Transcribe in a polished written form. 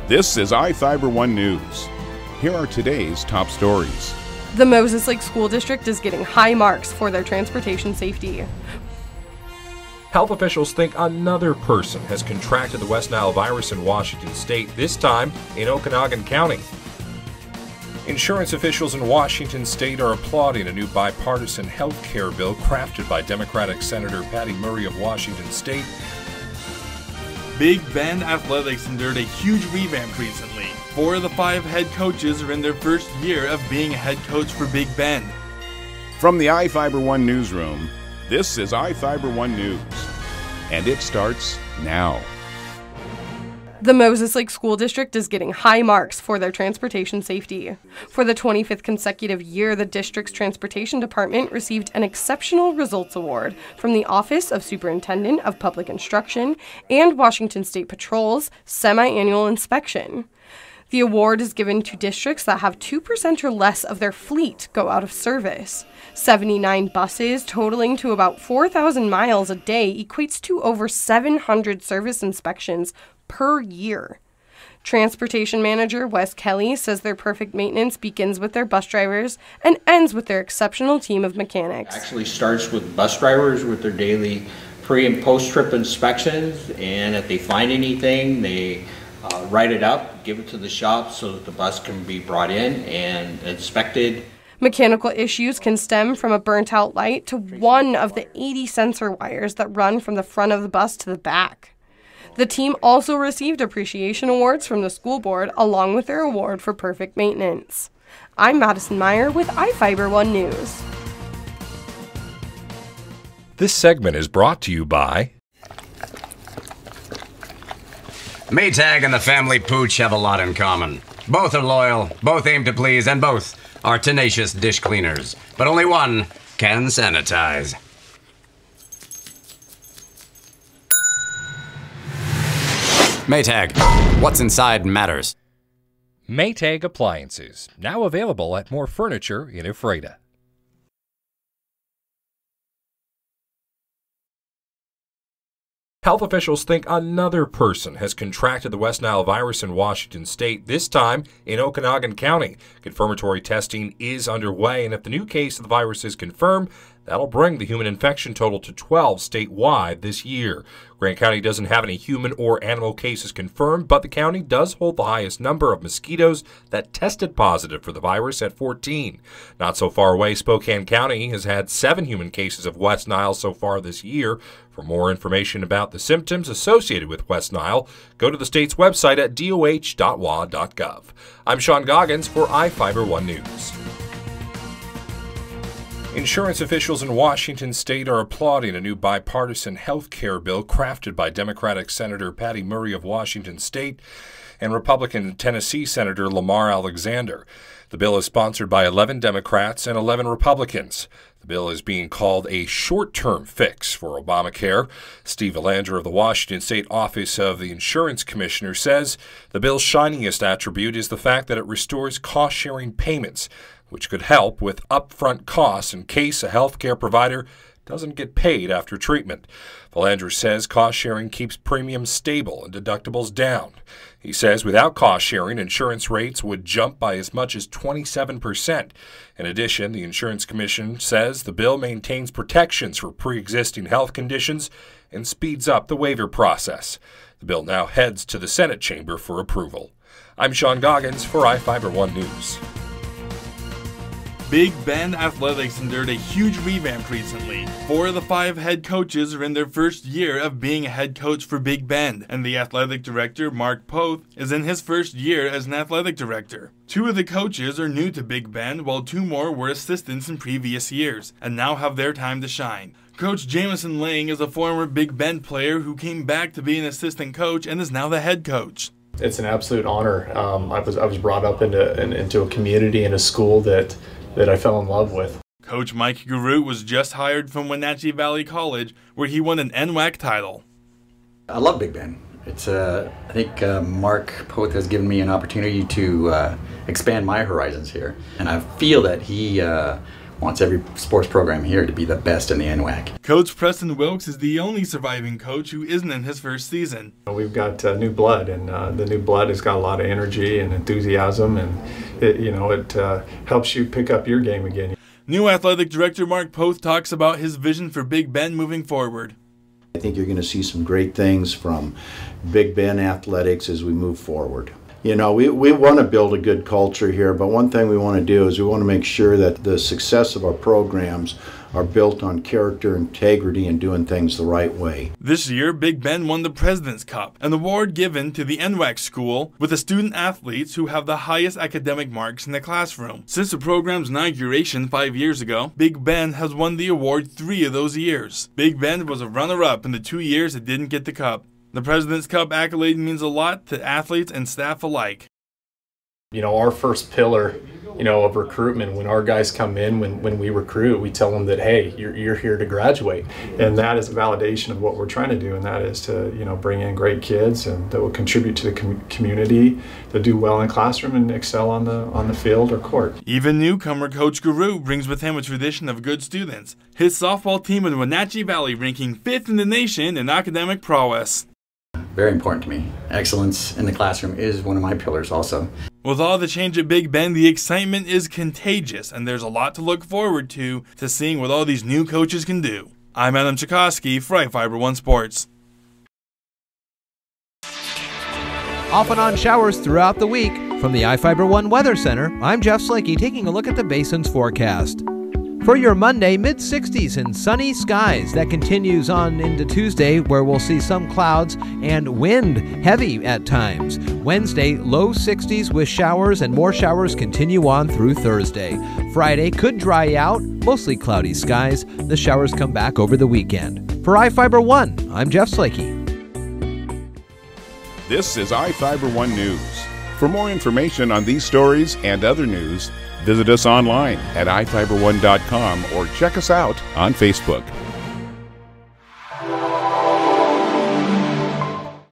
This is iFIBER 1 News. Here are today's top stories. The Moses Lake School District is getting high marks for their transportation safety. Health officials think another person has contracted the West Nile virus in Washington state, this time in Okanagan County. Insurance officials in Washington state are applauding a new bipartisan health care bill crafted by Democratic Senator Patty Murray of Washington state. Big Bend Athletics endured a huge revamp recently. 4 of the 5 head coaches are in their first year of being a head coach for Big Bend. From the iFIBER 1 newsroom, this is iFIBER 1 News, and it starts now. The Moses Lake School District is getting high marks for their transportation safety. For the 25th consecutive year, the district's transportation department received an Exceptional Results Award from the Office of Superintendent of Public Instruction and Washington State Patrol's semi-annual inspection. The award is given to districts that have 2% or less of their fleet go out of service. 79 buses, totaling to about 4,000 miles a day, equates to over 700 service inspections per year. Transportation manager Wes Kelly says their perfect maintenance begins with their bus drivers and ends with their exceptional team of mechanics. It actually starts with bus drivers with their daily pre- and post-trip inspections, and if they find anything, they write it up, give it to the shop so that the bus can be brought in and inspected. Mechanical issues can stem from a burnt-out light to one of the 80 sensor wires that run from the front of the bus to the back. The team also received appreciation awards from the school board along with their award for perfect maintenance. I'm Madison Meyer with iFIBER 1 News. This segment is brought to you by Maytag and the family Pooch have a lot in common. Both are loyal, both aim to please, and both are tenacious dish cleaners. But only one can sanitize. Maytag, what's inside matters. Maytag Appliances, now available at more furniture in Ephrata. Health officials think another person has contracted the West Nile virus in Washington state, this time in Okanagan County. Confirmatory testing is underway, and if the new case of the virus is confirmed, that'll bring the human infection total to 12 statewide this year. Grant County doesn't have any human or animal cases confirmed, but the county does hold the highest number of mosquitoes that tested positive for the virus at 14. Not so far away, Spokane County has had 7 human cases of West Nile so far this year. For more information about the symptoms associated with West Nile, go to the state's website at doh.wa.gov. I'm Sean Goggins for iFIBER 1 News. Insurance officials in Washington state are applauding a new bipartisan health care bill crafted by Democratic Senator Patty Murray of Washington state and Republican Tennessee Senator Lamar Alexander. The bill is sponsored by 11 Democrats and 11 Republicans. The bill is being called a short-term fix for Obamacare. Steve Valander of the Washington State Office of the Insurance Commissioner says the bill's shiniest attribute is the fact that it restores cost-sharing payments, which could help with upfront costs in case a health care provider doesn't get paid after treatment. Valander says cost-sharing keeps premiums stable and deductibles down. He says without cost-sharing, insurance rates would jump by as much as 27%. In addition, the Insurance Commission says the bill maintains protections for pre-existing health conditions and speeds up the waiver process. The bill now heads to the Senate chamber for approval. I'm Sean Goggins for iFIBER 1 News. Big Bend Athletics endured a huge revamp recently. 4 of the 5 head coaches are in their first year of being a head coach for Big Bend, and the athletic director, Mark Poth, is in his first year as an athletic director. 2 of the coaches are new to Big Bend, while 2 more were assistants in previous years, and now have their time to shine. Coach Jamison Lang is a former Big Bend player who came back to be an assistant coach and is now the head coach. It's an absolute honor. I was brought up into a community and a school that I fell in love with. Coach Mike Garut was just hired from Wenatchee Valley College, where he won an NWAC title. I love Big Bend. I think Mark Poth has given me an opportunity to expand my horizons here, and I feel that he wants every sports program here to be the best in the NWAC. Coach Preston Wilkes is the only surviving coach who isn't in his first season. We've got new blood, and the new blood has got a lot of energy and enthusiasm, and it helps you pick up your game again. New athletic director Mark Poth talks about his vision for Big Bend moving forward. I think you're going to see some great things from Big Bend athletics as we move forward. We want to build a good culture here, but one thing we want to do is we want to make sure that the success of our programs are built on character, integrity, and doing things the right way. This year, Big Bend won the President's Cup, an award given to the NWAC school with the student athletes who have the highest academic marks in the classroom. Since the program's inauguration 5 years ago, Big Bend has won the award 3 of those years. Big Bend was a runner-up in the 2 years it didn't get the cup. The President's Cup accolade means a lot to athletes and staff alike. Our first pillar, of recruitment, when our guys come in, when we recruit, we tell them that, hey, you're here to graduate. And that is a validation of what we're trying to do, and that is to, bring in great kids and that will contribute to the community, that do well in the classroom and excel on the field or court. Even newcomer Coach Guru brings with him a tradition of good students. His softball team in Wenatchee Valley ranking 5th in the nation in academic prowess. Very important to me. Excellence in the classroom is one of my pillars also. With all the change at Big Bend, the excitement is contagious, and there's a lot to look forward to seeing what all these new coaches can do. I'm Adam Chikoski for iFIBER 1 Sports. Off and on showers throughout the week. From the iFIBER 1 Weather Center, I'm Jeff Slikey taking a look at the basin's forecast. For your Monday, mid-60s and sunny skies. That continues on into Tuesday, where we'll see some clouds and wind heavy at times. Wednesday, low 60s with showers, and more showers continue on through Thursday. Friday could dry out, mostly cloudy skies. The showers come back over the weekend. For iFIBER 1, I'm Jeff Slikey. This is iFIBER 1 News. For more information on these stories and other news, visit us online at iFiber1.com or check us out on Facebook.